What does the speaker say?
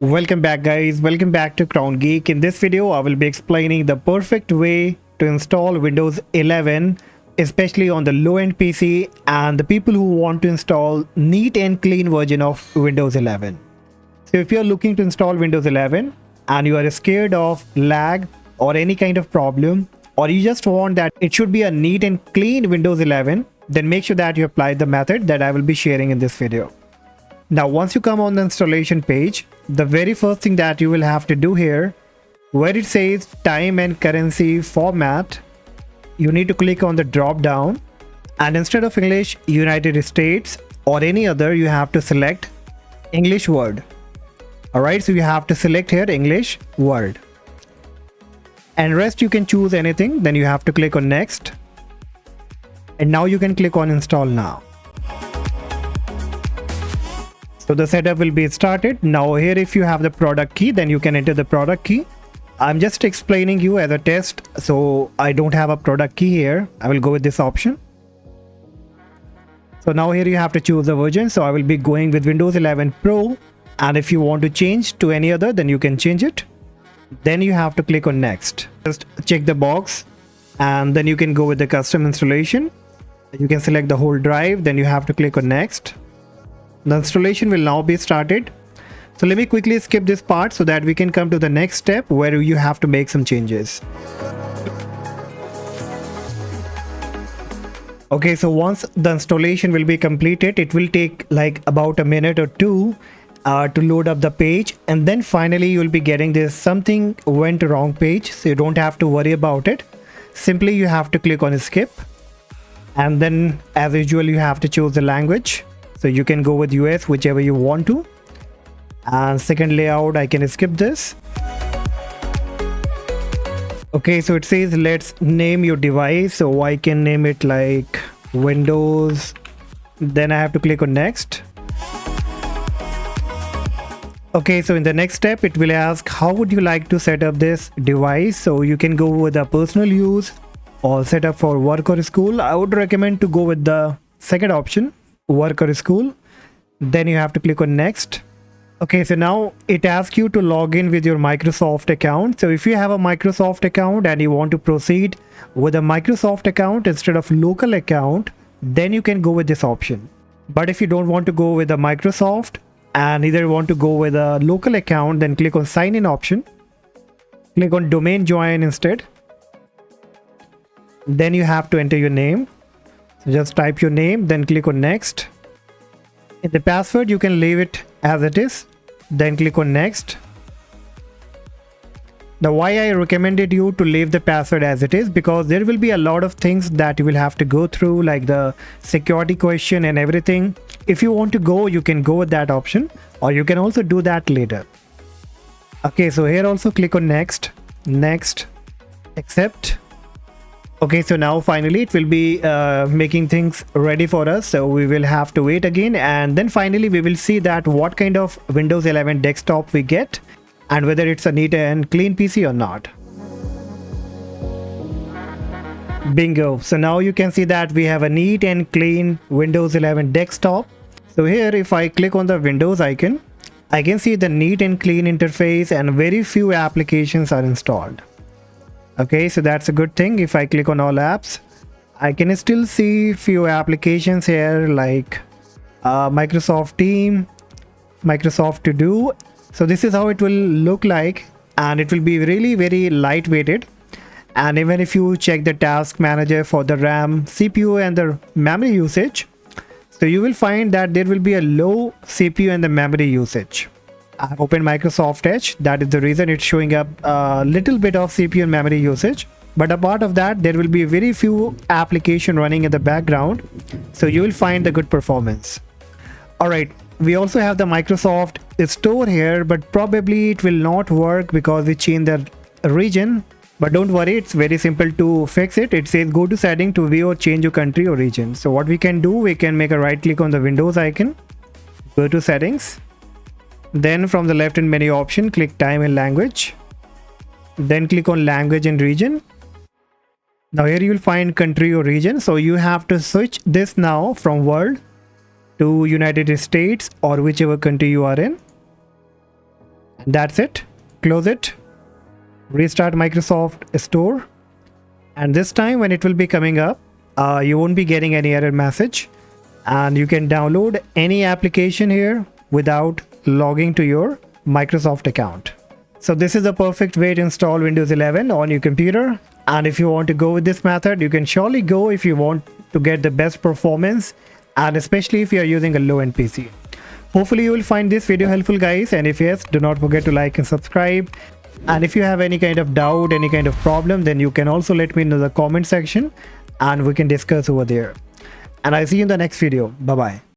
Welcome back guys, welcome back to Crown Geek. In this video I will be explaining the perfect way to install Windows 11, especially on the low-end PC and the people who want to install neat and clean version of Windows 11. So if you are looking to install Windows 11 and you are scared of lag or any kind of problem, or you just want that it should be a neat and clean Windows 11, then make sure that you apply the method that I will be sharing in this video. Now once you come on the installation page, the very first thing that you will have to do here, where it says time and currency format, you need to click on the drop down, and instead of English, United States or any other, you have to select English word. Alright, so you have to select here English word, and rest you can choose anything. Then you have to click on next, and now you can click on install now. So the setup will be started. Now here if you have the product key, then you can enter the product key. I'm just explaining you as a test, so I don't have a product key here. I will go with this option. So now here you have to choose the version. So I will be going with Windows 11 Pro, and if you want to change to any other, then you can change it. Then you have to click on next. Just check the box, and then you can go with the custom installation. You can select the whole drive, then you have to click on next. The installation will now be started. So let me quickly skip this part so that we can come to the next step where you have to make some changes. Okay, so once the installation will be completed, it will take like about a minute or two to load up the page, and then finally you will be getting this something went wrong page. So you don't have to worry about it. Simply you have to click on skip, and then as usual you have to choose the language. So you can go with US, whichever you want to. And second layout, I can skip this. Okay, so it says let's name your device. So I can name it like Windows. Then I have to click on next. Okay, so in the next step, it will ask how would you like to set up this device. So you can go with a personal use or set up for work or school. I would recommend to go with the second option, work or school. Then you have to click on next. Okay, so now it asks you to log in with your Microsoft account. So if you have a Microsoft account and you want to proceed with a Microsoft account instead of local account, then you can go with this option. But if you don't want to go with a Microsoft and either want to go with a local account, then click on sign in option. Click on domain join instead. Then you have to enter your name. So just type your name, then click on next. In the password, you can leave it as it is, then click on next. Now why I recommended you to leave the password as it is, because there will be a lot of things that you will have to go through, like the security question and everything. If you want to go, you can go with that option, or you can also do that later. Okay, so here also click on next, next, accept. Okay, so now finally it will be making things ready for us. So we will have to wait again, and then finally we will see that what kind of Windows 11 desktop we get and whether it's a neat and clean PC or not. Bingo. So now you can see that we have a neat and clean Windows 11 desktop. So here if I click on the Windows icon, I can see the neat and clean interface and very few applications are installed. Okay, so that's a good thing. If I click on all apps, I can still see few applications here like Microsoft Team, Microsoft To Do. So this is how it will look like, and it will be really very lightweighted. And even if you check the task manager for the RAM, CPU and the memory usage, so you will find that there will be a low CPU and the memory usage. I've opened Microsoft Edge. That is the reason it's showing up a little bit of CPU and memory usage. But apart of that, there will be very few applications running in the background. So you will find the good performance. Alright, we also have the Microsoft Store here, but probably it will not work because we changed the region. But don't worry, it's very simple to fix it. It says go to setting to view or change your country or region. So what we can do, we can make a right click on the Windows icon, go to settings. Then from the left hand menu option, click time and language. Then click on language and region. Now here you will find country or region. So you have to switch this now from world to United States or whichever country you are in. That's it. Close it. Restart Microsoft Store. And this time when it will be coming up, you won't be getting any error message. And you can download any application here without logging to your Microsoft account. So this is the perfect way to install Windows 11 on your computer. And if you want to go with this method, you can surely go if you want to get the best performance, and especially if you are using a low-end PC. Hopefully you will find this video helpful, guys, and if yes, do not forget to like and subscribe. And if you have any kind of doubt, any kind of problem, then you can also let me know in the comment section and we can discuss over there. And I'll see you in the next video. Bye bye.